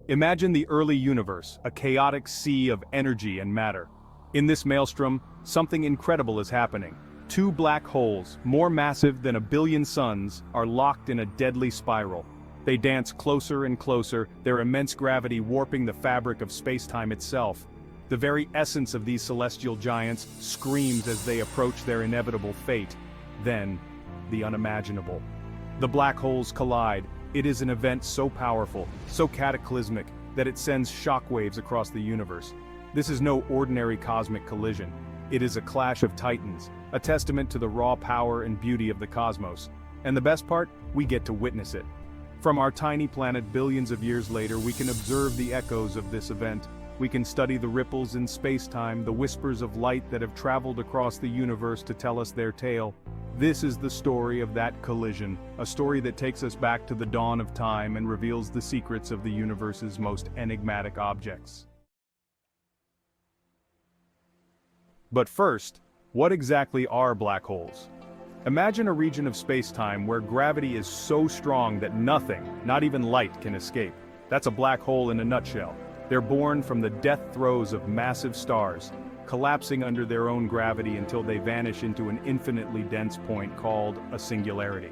Imagine the early universe, a chaotic sea of energy and matter. In this maelstrom, something incredible is happening. Two black holes, more massive than a billion suns, are locked in a deadly spiral. They dance closer and closer, their immense gravity warping the fabric of spacetime itself. The very essence of these celestial giants screams as they approach their inevitable fate. Then, the unimaginable. The black holes collide. It is an event so powerful, so cataclysmic, that it sends shockwaves across the universe. This is no ordinary cosmic collision. It is a clash of titans, a testament to the raw power and beauty of the cosmos. And the best part, we get to witness it. From our tiny planet billions of years later, we can observe the echoes of this event. We can study the ripples in space-time, the whispers of light that have traveled across the universe to tell us their tale. This is the story of that collision, a story that takes us back to the dawn of time and reveals the secrets of the universe's most enigmatic objects. But first, what exactly are black holes? Imagine a region of space-time where gravity is so strong that nothing, not even light, can escape. That's a black hole in a nutshell. They're born from the death throes of massive stars, collapsing under their own gravity until they vanish into an infinitely dense point called a singularity.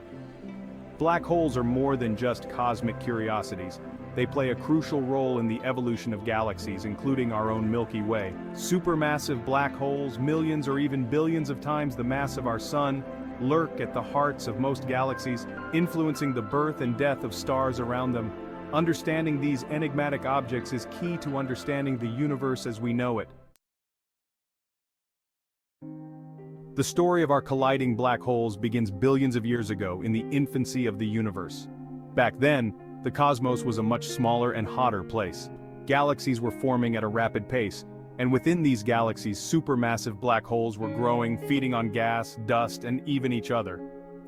Black holes are more than just cosmic curiosities. They play a crucial role in the evolution of galaxies, including our own Milky Way. Supermassive black holes, millions or even billions of times the mass of our Sun, lurk at the hearts of most galaxies, influencing the birth and death of stars around them. Understanding these enigmatic objects is key to understanding the universe as we know it. The story of our colliding black holes begins billions of years ago in the infancy of the universe. Back then, the cosmos was a much smaller and hotter place. Galaxies were forming at a rapid pace, and within these galaxies supermassive black holes were growing, feeding on gas, dust, and even each other.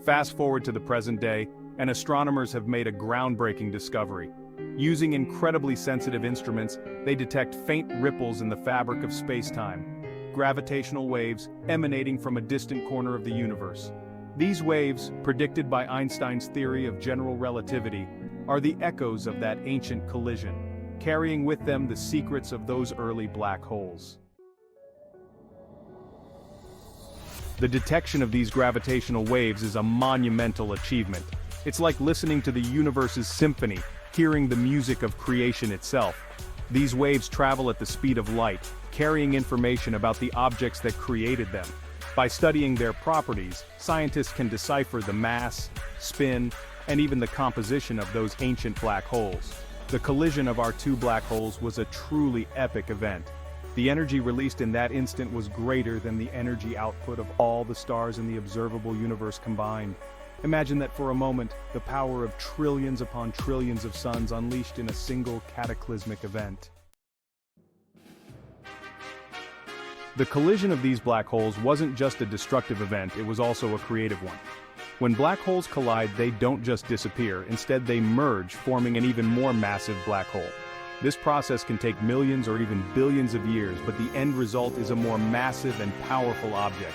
Fast forward to the present day, and astronomers have made a groundbreaking discovery. Using incredibly sensitive instruments, they detect faint ripples in the fabric of space-time. Gravitational waves emanating from a distant corner of the universe. These waves, predicted by Einstein's theory of general relativity, are the echoes of that ancient collision, carrying with them the secrets of those early black holes. The detection of these gravitational waves is a monumental achievement. It's like listening to the universe's symphony, hearing the music of creation itself. These waves travel at the speed of light, carrying information about the objects that created them. By studying their properties, scientists can decipher the mass, spin, and even the composition of those ancient black holes. The collision of our two black holes was a truly epic event. The energy released in that instant was greater than the energy output of all the stars in the observable universe combined. Imagine that for a moment, the power of trillions upon trillions of suns unleashed in a single cataclysmic event. The collision of these black holes wasn't just a destructive event, it was also a creative one. When black holes collide, they don't just disappear, instead they merge, forming an even more massive black hole. This process can take millions or even billions of years, but the end result is a more massive and powerful object.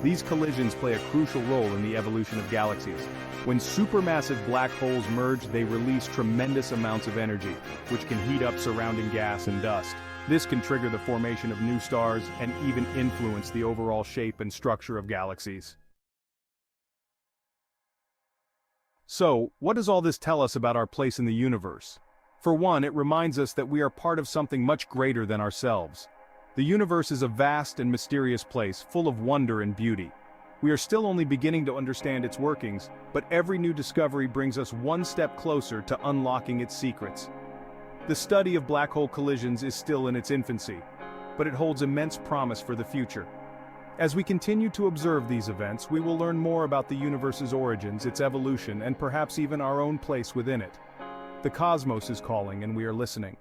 These collisions play a crucial role in the evolution of galaxies. When supermassive black holes merge, they release tremendous amounts of energy, which can heat up surrounding gas and dust. This can trigger the formation of new stars and even influence the overall shape and structure of galaxies. So, what does all this tell us about our place in the universe? For one, it reminds us that we are part of something much greater than ourselves. The universe is a vast and mysterious place, full of wonder and beauty. We are still only beginning to understand its workings, but every new discovery brings us one step closer to unlocking its secrets. The study of black hole collisions is still in its infancy, but it holds immense promise for the future. As we continue to observe these events, we will learn more about the universe's origins, its evolution, and perhaps even our own place within it. The cosmos is calling, and we are listening.